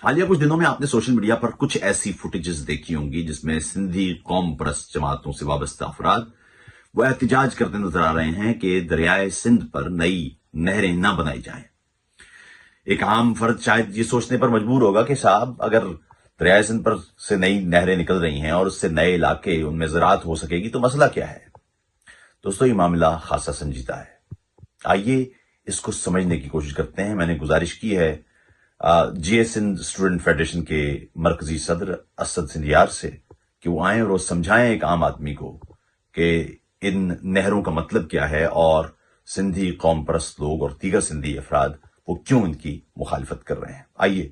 حالیہ کچھ دنوں میں آپ نے سوشل میڈیا پر کچھ ایسی فوٹیجز دیکھی ہوں گی جس میں سندھی قوم پرست جماعتوں سے وابستہ افراد وہ احتجاج کرتے نظر آ رہے ہیں کہ دریائے سندھ پر نئی نہریں نہ بنائی جائیں۔ ایک عام فرد شاید یہ سوچنے پر مجبور ہوگا کہ صاحب اگر دریائے سندھ پر سے نئی نہریں نکل رہی ہیں اور اس سے نئے علاقے ان میں زراعت ہو سکے گی تو مسئلہ کیا ہے؟ دوستو یہ معاملہ خاصا سنجیدہ ہے۔ آئیے اس کو سمجھنے کی کوشش کرتے ہیں۔ میں نے گزارش کی ہے جی ایس سندھ اسٹوڈنٹ فیڈریشن کے مرکزی صدر اسد سندھیار سے کہ وہ آئیں اور وہ سمجھائیں ایک عام آدمی کو کہ ان نہروں کا مطلب کیا ہے اور سندھی قوم پرست لوگ اور دیگر سندھی افراد وہ کیوں ان کی مخالفت کر رہے ہیں۔ آئیے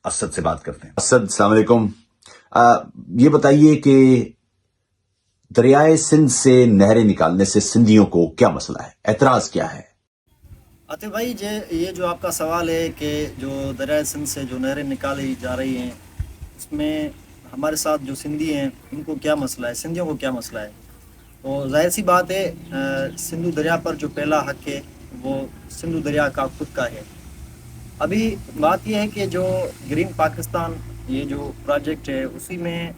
اسد سے بات کرتے ہیں۔ اسد السلام علیکم، یہ بتائیے کہ دریائے سندھ سے نہریں نکالنے سے سندھیوں کو کیا مسئلہ ہے، اعتراض کیا ہے؟ عاطف بھائی یہ جو آپ کا سوال ہے کہ جو دریائے سندھ سے جو نہریں نکالی جا رہی ہیں اس میں ہمارے ساتھ جو سندھی ہیں ان کو کیا مسئلہ ہے، سندھیوں کو کیا مسئلہ ہے؟ تو ظاہر سی بات ہے سندھو دریا پر جو پہلا حق ہے وہ سندھو دریا کا خود کا ہے۔ ابھی بات یہ ہے کہ جو گرین پاکستان یہ جو پروجیکٹ ہے اسی میں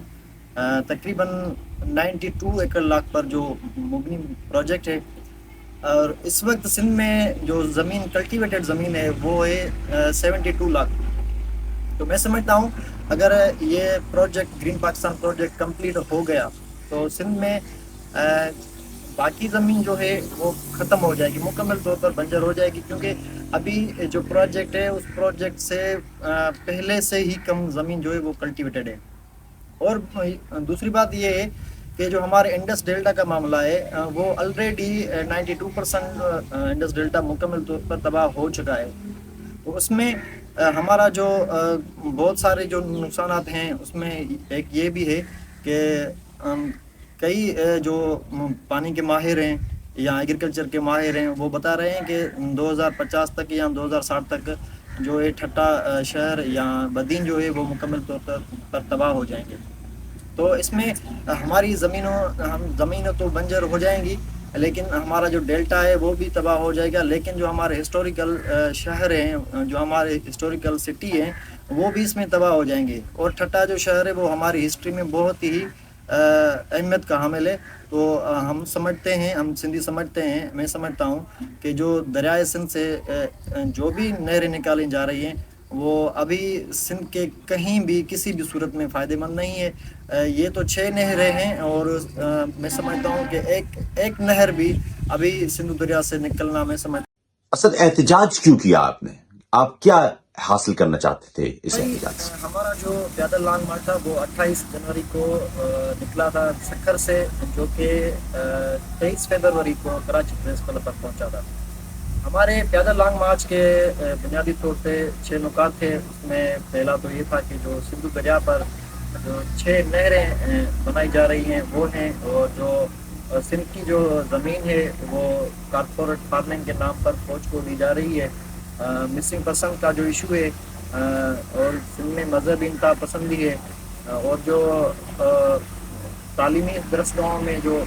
تقریباً 92 ایکڑ لاکھ پر جو مبنی پروجیکٹ ہے، اور اس وقت سندھ میں جو زمین کلٹیویٹڈ زمین ہے وہ ہے 72 لاکھ۔ تو میں سمجھتا ہوں اگر یہ project green Pakistan project complete ہو گیا تو سندھ میں باقی زمین جو ہے وہ ختم ہو جائے گی، مکمل طور پر بنجر ہو جائے گی، کیونکہ ابھی جو پروجیکٹ ہے اس پروجیکٹ سے پہلے سے ہی کم زمین جو ہے وہ کلٹیویٹڈ ہے۔ اور دوسری بات یہ ہے کہ جو ہمارے انڈس ڈیلٹا کا معاملہ ہے وہ آلریڈی 92% انڈس ڈیلٹا مکمل طور پر تباہ ہو چکا ہے۔ تو اس میں ہمارا جو بہت سارے جو نقصانات ہیں اس میں ایک یہ بھی ہے کہ کئی جو پانی کے ماہر ہیں یا ایگریکلچر کے ماہر ہیں وہ بتا رہے ہیں کہ 2050 تک یا 2060 تک جو ہے ٹھٹا شہر یا بدین جو ہے وہ مکمل طور پر تباہ ہو جائیں گے۔ تو اس میں ہماری زمینوں تو بنجر ہو جائیں گی، لیکن ہمارا جو ڈیلٹا ہے وہ بھی تباہ ہو جائے گا، لیکن جو ہمارے ہسٹوریکل شہر ہیں، جو ہمارے ہسٹوریکل سٹی ہیں وہ بھی اس میں تباہ ہو جائیں گے۔ اور ٹھٹا جو شہر ہے وہ ہماری ہسٹری میں بہت ہی اہمیت کا حامل ہے۔ تو ہم سمجھتے ہیں، ہم سندھی سمجھتے ہیں، میں سمجھتا ہوں کہ جو دریائے سندھ سے جو بھی نہریں نکالی جا رہی ہیں وہ ابھی سندھ کے کہیں بھی کسی بھی صورت میں فائدہ مند نہیں ہے۔ یہ تو 6 نہریں ہیں اور میں سمجھتا ہوں کہ ایک نہر بھی ابھی سندھو دریا سے نکلنا میں سمجھتا ہوں۔ اسد احتجاج کیوں کیا آپ نے؟ آپ کیا حاصل کرنا چاہتے تھے اس احتجاج سے؟ ہمارا جو پیدل لانگ مارچ تھا وہ 28 جنوری کو نکلا تھا سکھر سے، جو کہ 23 فروری کو کراچی پریس کلب پر پہنچا تھا۔ ہمارے پیدل لانگ مارچ کے بنیادی طور پہ 6 نکات تھے۔ اس میں پہلا تو یہ تھا کہ جو سندھو دریا پر جو 6 نہریں بنائی جا رہی ہیں وہ ہیں، اور جو سندھ کی جو زمین ہے وہ کارپوریٹ فارمنگ کے نام پر فوج کو دی جا رہی ہے۔ مسنگ پرسن کا جو ایشو ہے، اور سندھ میں مذہبی انتہا پسندی ہے، اور جو تعلیمی درسگاہوں میں جو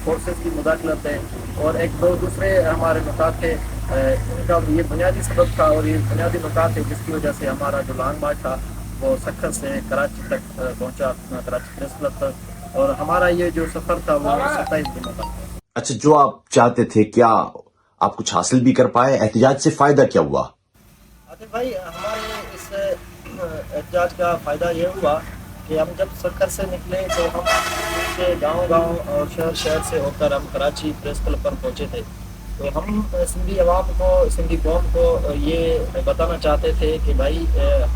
فورسز کی مداخلت ہے، اور ایک دو دوسرے ہمارے نکات تھے۔ ان کا یہ بنیادی سبب تھا اور یہ بنیادی نکات ہے جس کی وجہ سے ہمارا جو لانگ مارچ تھا وہ سکھر سے کراچی تک پہنچا، کراچی پریس کلب تک، اور ہمارا یہ جو سفر تھا وہ 27 دنوں کا تھا۔ اچھا، جو آپ چاہتے تھے کیا آپ کچھ حاصل بھی کر پائے؟ احتجاج سے فائدہ کیا ہوا؟ عاطف بھائی، ہمارے اس احتجاج کا فائدہ یہ ہوا کہ ہم جب سکھر سے نکلے تو ہم کے گاؤں اور شہر سے ہو کر ہم کراچی پریس کلب پر پہنچے تھے۔ تو ہم سندھی عوام کو، سندھی قوم کو یہ بتانا چاہتے تھے کہ بھائی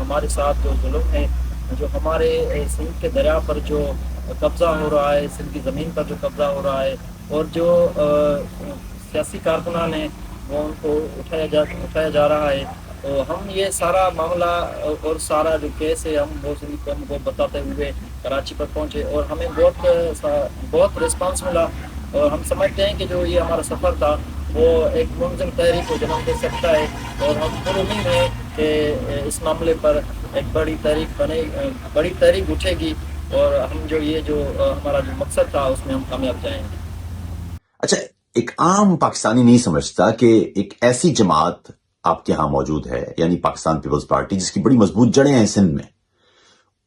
ہمارے ساتھ جو ظلم ہے، جو ہمارے سندھ کے دریا پر جو قبضہ ہو رہا ہے، سندھ کی زمین پر جو قبضہ ہو رہا ہے، اور جو سیاسی کارکنان ہیں وہ ان کو اٹھایا جا رہا ہے، تو ہم یہ سارا معاملہ اور سارا جو کیس ہے ہم وہ سندھی قوم کو بتاتے ہوئے کراچی پر پہنچے، اور ہمیں بہت رسپانس ملا، اور ہم سمجھتے ہیں کہ جو یہ ہمارا سفر تھا وہ ایک منظم تحریک کو جنم دے سکتا ہے، اور ہم پر امید ہے کہ اس معاملے پر ایک بڑی تحریک اٹھے گی، اور ہم جو ہمارا جو مقصد تھا اس میں ہم کامیاب جائیں گے۔ اچھا، ایک عام پاکستانی نہیں سمجھتا کہ ایک ایسی جماعت آپ کے ہاں موجود ہے یعنی پاکستان پیپلز پارٹی جس کی بڑی مضبوط جڑیں ہیں سندھ میں،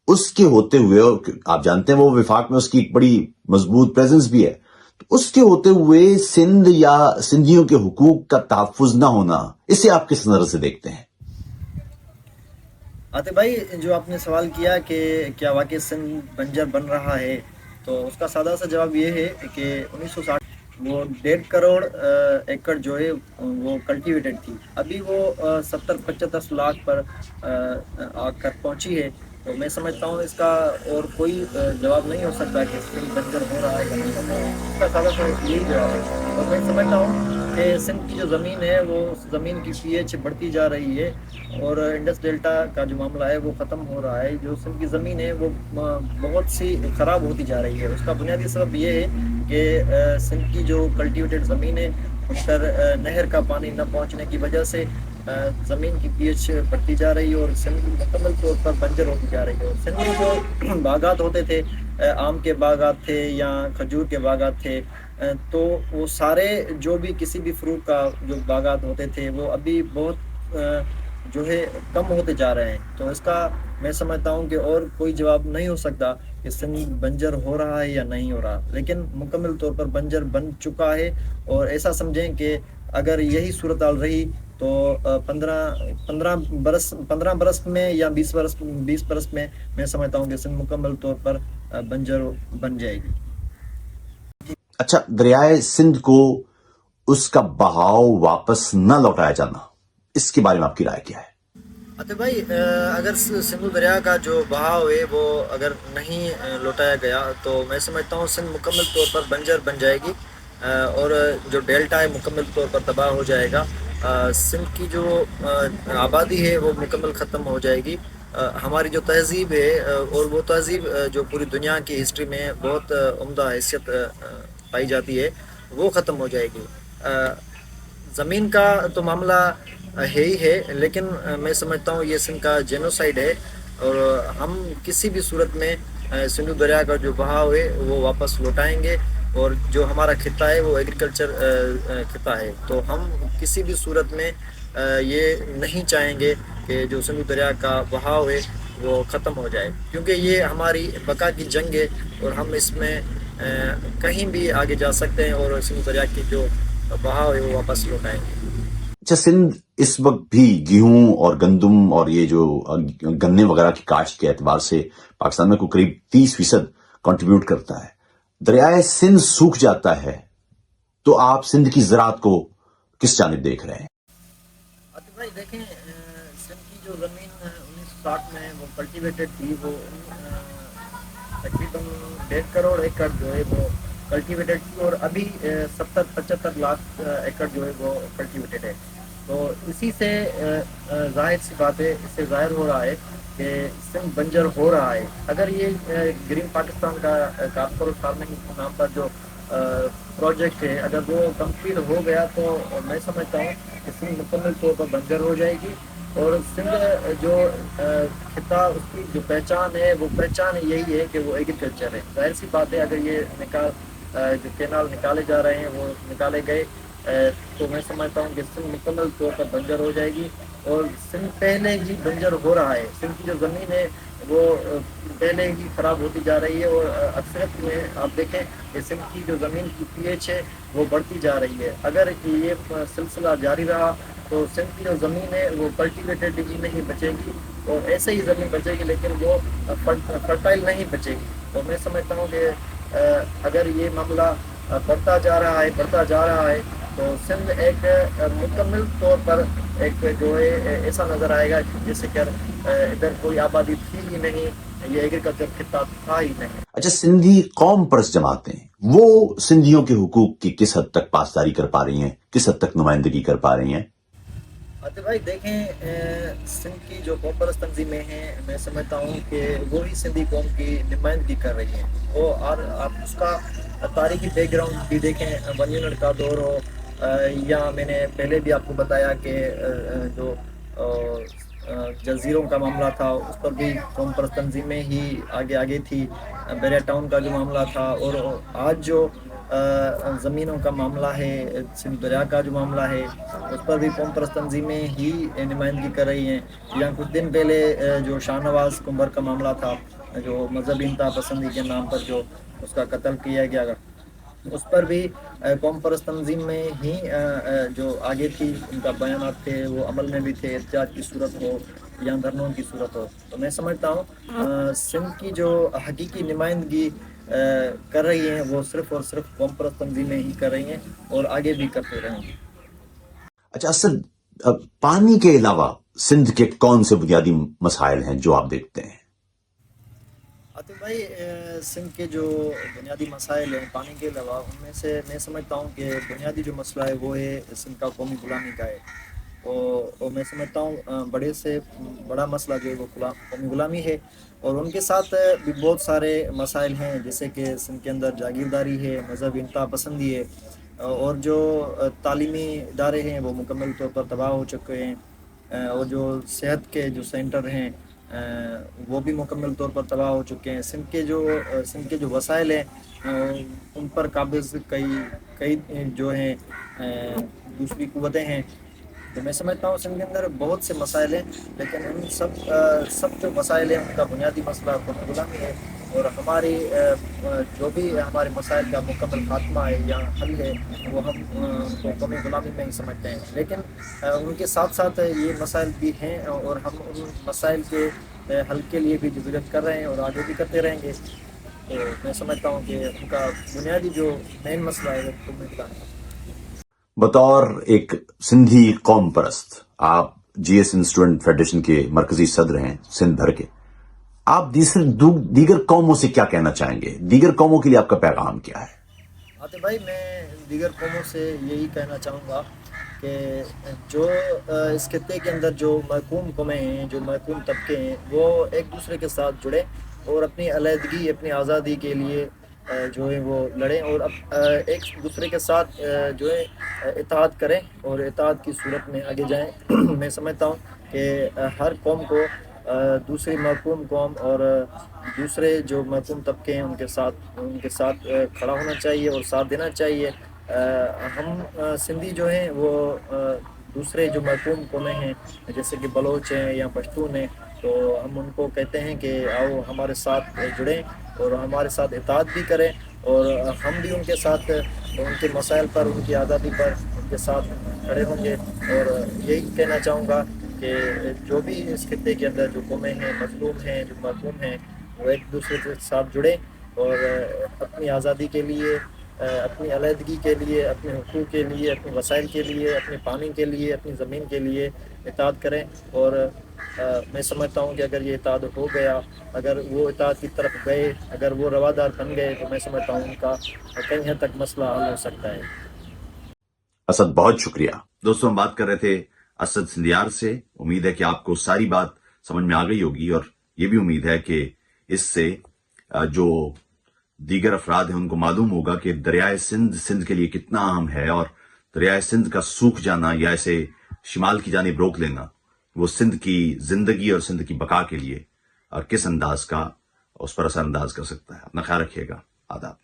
اس کے ہوتے ہوئے، اور آپ جانتے ہیں وہ وفاق میں اس کی ایک بڑی مضبوط پریزنس بھی ہے، تو اس کے ہوتے ہوئے سندھ یا سندھیوں کے حقوق کا تحفظ نہ ہونا، اسے آپ کس نظر سے دیکھتے ہیں؟ عاطف بھائی، جو آپ نے سوال کیا کہ کیا واقعی سندھ بنجر بن رہا ہے، تو اس کا سادہ سا جواب یہ ہے کہ 1960 وہ 1.5 کروڑ ایکڑ جو ہے وہ کلٹیویٹڈ تھی، ابھی وہ 70-75 لاکھ پر آ کر پہنچی ہے۔ تو میں سمجھتا ہوں اس کا اور کوئی جواب نہیں ہو سکتا کہ سندھ بنجر ہو رہا ہے یا نہیں ہو رہا ہے، اس کا سادہ سا یہی جواب ہے۔ اور میں سمجھتا ہوں کہ سندھ کی جو زمین ہے وہ اس زمین کی پی ایچ بڑھتی جا رہی ہے، اور انڈس ڈیلٹا کا جو معاملہ ہے وہ ختم ہو رہا ہے۔ جو سندھ کی زمین ہے وہ بہت سی خراب ہوتی جا رہی ہے، اس کا بنیادی سبب یہ ہے کہ سندھ کی جو کلٹیویٹڈ زمین ہے اس پر نہر کا پانی نہ پہنچنے کی وجہ سے زمین کی پی ایچ بڑھتی جا رہی ہے، اور سندھ مکمل طور پر بنجر ہوتی جا رہی ہے۔ اور سندھ میں جو باغات ہوتے تھے، آم کے باغات تھے یا کھجور کے باغات تھے، تو وہ سارے جو بھی کسی بھی فروٹ کا جو باغات ہوتے تھے وہ ابھی بہت جو ہے کم ہوتے جا رہے ہیں۔ تو اس کا میں سمجھتا ہوں کہ اور کوئی جواب نہیں ہو سکتا کہ سندھ بنجر ہو رہا ہے یا نہیں ہو رہا، لیکن مکمل طور پر بنجر بن چکا ہے۔ اور ایسا سمجھیں کہ اگر یہی صورتحال رہی تو 15 برس میں یا 20 برس میں میں سمجھتا ہوں کہ سندھ مکمل طور پر بنجر بن جائے گی۔ اچھا، دریائے سندھ کو اس کا بہاؤ واپس نہ لوٹایا جانا، اس کے بارے میں آپ کی رائے کیا ہے؟ اچھا بھائی، اگر سندھو دریا کا جو بہاؤ ہے وہ اگر نہیں لوٹایا گیا تو میں سمجھتا ہوں سندھ مکمل طور پر بنجر بن جائے گی، اور جو ڈیلٹا ہے مکمل طور پر تباہ ہو جائے گا۔ سندھ کی جو آبادی ہے وہ مکمل ختم ہو جائے گی۔ ہماری جو تہذیب ہے، اور وہ تہذیب جو پوری دنیا کی ہسٹری میں بہت عمدہ حیثیت پائی جاتی ہے، وہ ختم ہو جائے گی۔ زمین کا تو معاملہ ہے ہی ہے، لیکن میں سمجھتا ہوں یہ سندھ کا جینوسائیڈ ہے، اور ہم کسی بھی صورت میں سندھو دریا کا جو بہاؤ ہے وہ واپس لوٹائیں گے، اور جو ہمارا خطہ ہے وہ ایگریکلچر خطہ ہے، تو ہم کسی بھی صورت میں یہ نہیں چاہیں گے کہ جو سندھو دریا کا بہاؤ ہے وہ ختم ہو جائے، کیونکہ یہ ہماری بقا کی جنگ ہے، اور ہم اس میں کہیں بھی آگے جا سکتے ہیں، اور سندھو دریا کی جو بہاؤ ہے وہ واپس لوٹائیں گے۔ اچھا، سندھ اس وقت بھی گیہوں اور گندم اور یہ جو گنے وغیرہ کی کاشت کے اعتبار سے پاکستان میں کوئی قریب 30% کنٹریبیوٹ کرتا ہے۔ دریائے سندھ سوکھ جاتا ہے تو آپ سندھ کی زراعت کو کس جانب دیکھ رہے ہیں؟ عاطف بھائی دیکھیں، سندھ کی جو زمین 1960 میں وہ کلٹیویٹڈ تھی، وہ تقریباً 1.5 کروڑ ایکڑ جو ہے وہ کلٹیویٹڈ تھی، اور ابھی 70-75 لاکھ ایکڑ جو ہے وہ کلٹیویٹڈ ہے۔ تو اسی سے ظاہر سی بات ہے، اس سے ظاہر ہو رہا ہے کہ سندھ بنجر ہو رہا ہے۔ اگر یہ گرین پاکستان کا کارپوریٹ فارمنگ نام پر جو پروجیکٹ ہے اگر وہ کمپلیٹ ہو گیا تو میں سمجھتا ہوں کہ سندھ مکمل طور پر بنجر ہو جائے گی، اور سندھ جو خطہ اس کی جو پہچان ہے وہ پہچان یہی ہے کہ وہ ایگریکلچر ہے۔ ظاہر سی بات ہے، اگر یہ جو کینال نکالے جا رہے ہیں وہ نکالے گئے تو میں سمجھتا ہوں کہ سندھ مکمل طور پر بنجر ہو جائے گی، اور سندھ پہلے ہی بنجر ہو رہا ہے۔ سندھ کی جو زمین ہے وہ پہلے ہی خراب ہوتی جا رہی ہے، اور اکثریت میں آپ دیکھیں کہ سندھ کی جو زمین کی پی ایچ ہے وہ بڑھتی جا رہی ہے۔ اگر یہ سلسلہ جاری رہا تو سندھ کی جو زمین ہے وہ کلٹیویٹڈ ہی نہیں بچے گی، اور ایسے ہی زمین بچے گی لیکن وہ فرٹائل نہیں بچے گی۔ تو میں سمجھتا ہوں کہ اگر یہ معاملہ بڑھتا جا رہا ہے تو سندھ ایک مکمل طور پر ایک جو ہے ایسا نظر آئے گا جیسے کہ ادھر کوئی آبادی تھی ہی نہیں، یہ ایگریکلچر خطہ تھا ہی نہیں۔ اچھا، سندھی قوم پرست جماعتیں وہ سندھیوں کے حقوق کی کس حد تک پاسداری کر پا رہی ہیں، کس حد تک نمائندگی کر پا رہی ہیں؟ عاطف بھائی دیکھیں، سندھ کی جو قوم پرست تنظیمیں ہیں میں سمجھتا ہوں کہ وہی سندھی قوم کی نمائندگی کر رہی ہیں، اور آپ اس کا تاریخی بیک گراؤنڈ بھی دیکھیں، 1 یونٹ کا دور ہو، یا میں نے پہلے بھی آپ کو بتایا کہ جو جزیروں کا معاملہ تھا، اس پر بھی قوم پرست تنظیمیں ہی آگے تھی. بیریا ٹاؤن کا جو معاملہ تھا، اور آج جو زمینوں کا معاملہ ہے، سندھ دریا کا جو معاملہ ہے، اس پر بھی قوم پرست تنظیمیں ہی نمائندگی کر رہی ہیں. یا کچھ دن پہلے جو شاہ نواز کنبر کا معاملہ تھا، جو مذہبی انتہا پسندی کے نام پر جو اس کا قتل کیا گیا، اس پر بھی قوم پرست تنظیم میں ہی جو آگے تھی، ان کا بیانات تھے، وہ عمل میں بھی تھے، احتجاج کی صورت ہو یا دھرنوں کی صورت ہو. تو میں سمجھتا ہوں سندھ کی جو حقیقی نمائندگی کر رہی ہیں، وہ صرف اور صرف قوم پرست تنظیمیں ہی کر رہی ہیں، اور آگے بھی کرتے رہیں گے. اچھا اسد، پانی کے علاوہ سندھ کے کون سے بنیادی مسائل ہیں جو آپ دیکھتے ہیں؟ عاطف بھائی، سندھ کے جو بنیادی مسائل ہیں پانی کے علاوہ، ان میں سے میں سمجھتا ہوں کہ بنیادی جو مسئلہ ہے وہ ہے سندھ کا قومی غلامی کا ہے. اور میں سمجھتا ہوں بڑے سے بڑا مسئلہ جو ہے وہ قومی غلامی ہے. اور ان کے ساتھ بھی بہت سارے مسائل ہیں، جیسے کہ سندھ کے اندر جاگیرداری ہے، مذہب انتہا پسندی ہے، اور جو تعلیمی ادارے ہیں وہ مکمل طور پر تباہ ہو چکے ہیں، اور جو صحت کے جو سینٹر ہیں وہ بھی مکمل طور پر تباہ ہو چکے ہیں. سندھ کے جو وسائل ہیں ان پر قابض کئی جو ہیں دوسری قوتیں ہیں. تو میں سمجھتا ہوں سندھ کے اندر بہت سے مسائل ہیں، لیکن ان سب جو مسائل ہیں ان کا بنیادی مسئلہ قومی غلامی ہے. اور ہماری جو بھی ہمارے مسائل کا مکمل خاتمہ ہے یا حل ہے، وہ ہم کو قومی غلامی میں ہی سمجھتے ہیں. لیکن ان کے ساتھ ساتھ یہ مسائل بھی ہیں، اور ہم ان مسائل کے حل کے لیے بھی جدوجہد کر رہے ہیں، اور آگے بھی کرتے رہیں گے. تو میں سمجھتا ہوں کہ ان کا بنیادی جو مین مسئلہ ہے وہ قومی غلامی ہے. بطور ایک سندھی قوم پرست، آپ جی ایس اسٹوڈنٹ فیڈریشن کے مرکزی صدر ہیں سندھ بھر کے. آپ دیگر قوموں سے کیا کہنا چاہیں گے؟ دیگر قوموں کے لیے آپ کا پیغام کیا ہے؟ عاطف بھائی، میں دیگر قوموں سے یہی کہنا چاہوں گا کہ جو اس خطے کے اندر جو محکوم قومیں ہیں، جو محکوم طبقے ہیں، وہ ایک دوسرے کے ساتھ جڑیں اور اپنی علیحدگی، اپنی آزادی کے لیے جو ہے وہ لڑیں، اور ایک دوسرے کے ساتھ جو ہے اتحاد کریں اور اتحاد کی صورت میں آگے جائیں. میں سمجھتا ہوں کہ ہر قوم کو دوسری محکوم قوم اور دوسرے جو محکوم طبقے ہیں ان کے ساتھ کھڑا ہونا چاہیے اور ساتھ دینا چاہیے. ہم سندھی جو ہیں وہ دوسرے جو محکوم قومیں ہیں، جیسے کہ بلوچ ہیں یا پشتون ہیں، تو ہم ان کو کہتے ہیں کہ آؤ ہمارے ساتھ جڑیں اور ہمارے ساتھ اتحاد بھی کریں، اور ہم بھی ان کے ساتھ ان کے مسائل پر، ان کی آزادی پر ان کے ساتھ کھڑے ہوں گے. اور یہی کہنا چاہوں گا کہ جو بھی اس خطے کے اندر جو قومیں ہیں، مظلوم ہیں، جو محکوم ہیں، وہ ایک دوسرے کے ساتھ جڑیں اور اپنی آزادی کے لیے، اپنی علیحدگی کے لیے، اپنے حقوق کے لیے، اپنے وسائل کے لیے، اپنے پانی کے لیے، اپنی زمین کے لیے اتحاد کریں. اور میں سمجھتا ہوں کہ اگر یہ اتحاد ہو گیا، اگر وہ اتحاد کی طرف گئے، اگر وہ روادار بن گئے، تو میں سمجھتا ہوں ان کا کئی حد تک مسئلہ حل ہو سکتا ہے. اسد، بہت شکریہ. دوستوں، ہم بات کر رہے تھے اسد سندیار سے. امید ہے کہ آپ کو ساری بات سمجھ میں آ گئی ہوگی، اور یہ بھی امید ہے کہ اس سے جو دیگر افراد ہیں ان کو معلوم ہوگا کہ دریائے سندھ کے لیے کتنا اہم ہے، اور دریائے سندھ کا سوکھ جانا یا اسے شمال کی جانب روک لینا وہ سندھ کی زندگی اور سندھ کی بقا کے لیے اور کس انداز کا اس پر اثر انداز کر سکتا ہے. اپنا خیال رکھیے گا. آداب.